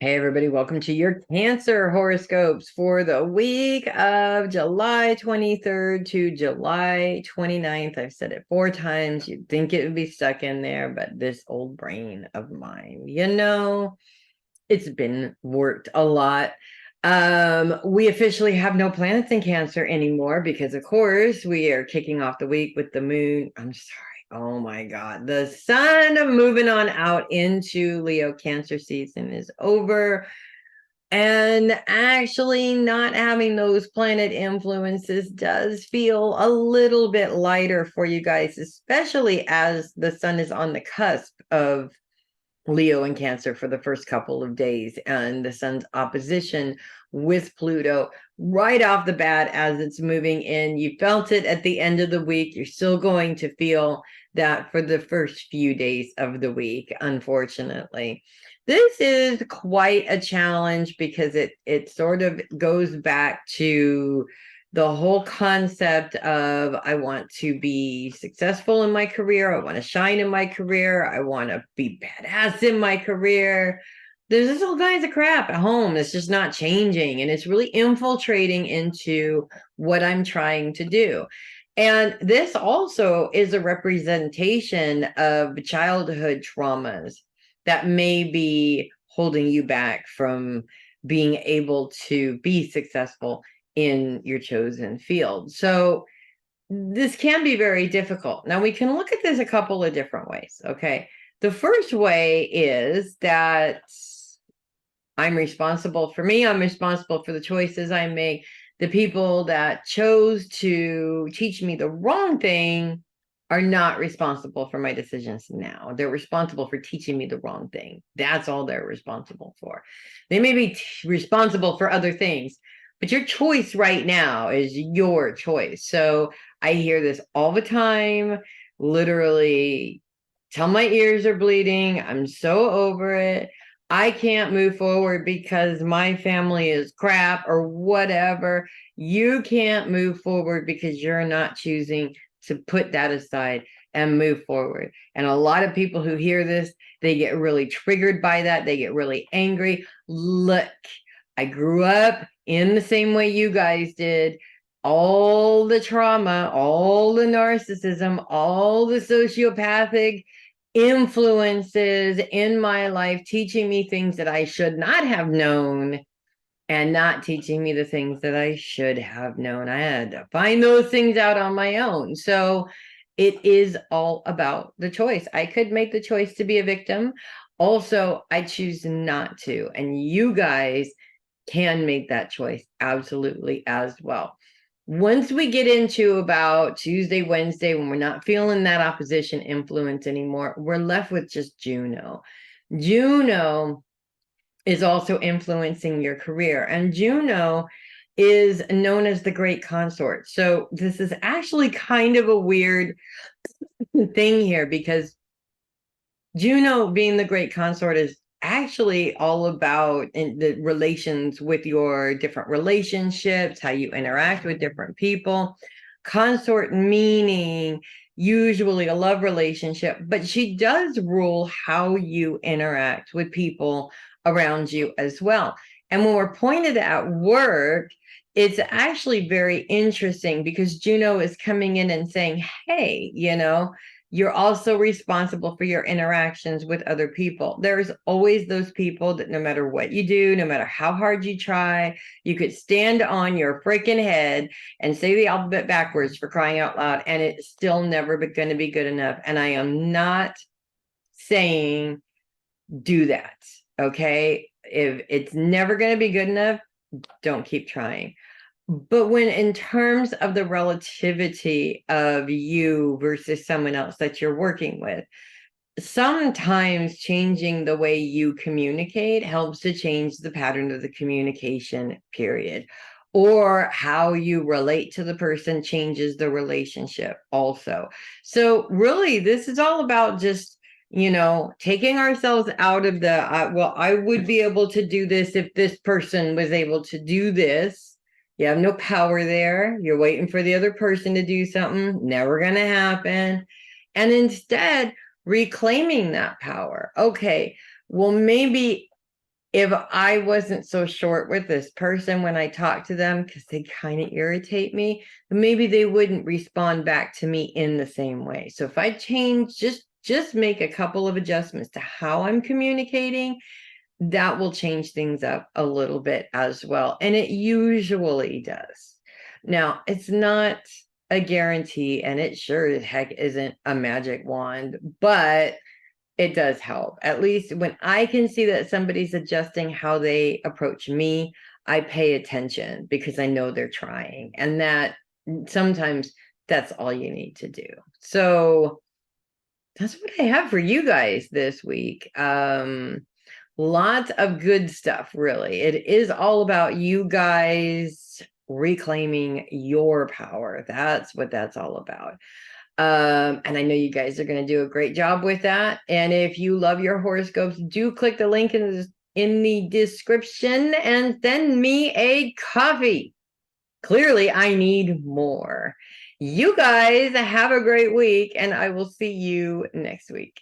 Hey, everybody, welcome to your Cancer horoscopes for the week of July 23rd to July 29th. I've said it 4 times. You'd think it would be stuck in there, but this old brain of mine, it's been worked a lot. We officially have no planets in Cancer anymore because, of course, we are kicking off the week with the moon. I'm sorry. Oh my God. The sun moving on out into Leo. Cancer season is over. And actually, not having those planet influences does feel a little bit lighter for you guys, especially as the sun is on the cusp of Leo and Cancer for the first couple of days, and the sun's opposition with Pluto right off the bat as it's moving in. You felt it at the end of the week. You're still going to feel that for the first few days of the week, unfortunately. This is quite a challenge because it sort of goes back to the whole concept of I want to be successful in my career. I want to shine in my career. I want to be badass in my career. There's just all kinds of crap at home that's just not changing. And it's really infiltrating into what I'm trying to do. And this also is a representation of childhood traumas that may be holding you back from being able to be successful in your chosen field. So this can be very difficult. Now, we can look at this a couple of different ways, okay? The first way is that I'm responsible for me. I'm responsible for the choices I make. The people that chose to teach me the wrong thing are not responsible for my decisions now. They're responsible for teaching me the wrong thing. That's all they're responsible for. They may be responsible for other things, but your choice right now is your choice. So I hear this all the time, literally, till my ears are bleeding. I'm so over it. I can't move forward because my family is crap or whatever. You can't move forward because you're not choosing to put that aside and move forward. And a lot of people who hear this, they get really triggered by that. They get really angry. Look, I grew up in the same way you guys did. All the trauma, all the narcissism, all the sociopathic influences in my life teaching me things that I should not have known and not teaching me the things that I should have known. I had to find those things out on my own. So it is all about the choice. I could make the choice to be a victim. Also, I choose not to. And you guys can make that choice absolutely as well. Once we get into about Tuesday, Wednesday, when we're not feeling that opposition influence anymore, we're left with just Juno. Juno is also influencing your career, and Juno is known as the Great Consort. So this is actually kind of a weird thing here because Juno being the Great Consort is actually all about the relations with your different relationships, how you interact with different people. Consort meaning usually a love relationship, but she does rule how you interact with people around you as well. And when we're pointed at work, it's actually very interesting because Juno is coming in and saying, hey, you're also responsible for your interactions with other people. There's always those people that no matter what you do, no matter how hard you try, you could stand on your freaking head and say the alphabet backwards, for crying out loud, and it's still never going to be good enough. And I am not saying do that, okay? If it's never going to be good enough, don't keep trying. But when in terms of the relativity of you versus someone else that you're working with, sometimes changing the way you communicate helps to change the pattern of the communication, period. Or how you relate to the person changes the relationship also. So really, this is all about just taking ourselves out of the, well, I would be able to do this if this person was able to do this. You have no power there. You're waiting for the other person to do something. Never going to happen. And instead, reclaiming that power. Okay, well, maybe if I wasn't so short with this person when I talk to them, because they kind of irritate me, maybe they wouldn't respond back to me in the same way. So if I change, just make a couple of adjustments to how I'm communicating, that will change things up a little bit as well. And it usually does. Now, it's not a guarantee, and it sure as heck isn't a magic wand, but it does help. At least when I can see that somebody's adjusting how they approach me, I pay attention because I know they're trying. And that sometimes that's all you need to do. So that's what I have for you guys this week. Lots of good stuff, really. It is all about you guys reclaiming your power. That's what that's all about. And I know you guys are going to do a great job with that. And if you love your horoscopes, do click the link in the description and send me a coffee. Clearly, I need more. You guys have a great week, and I will see you next week.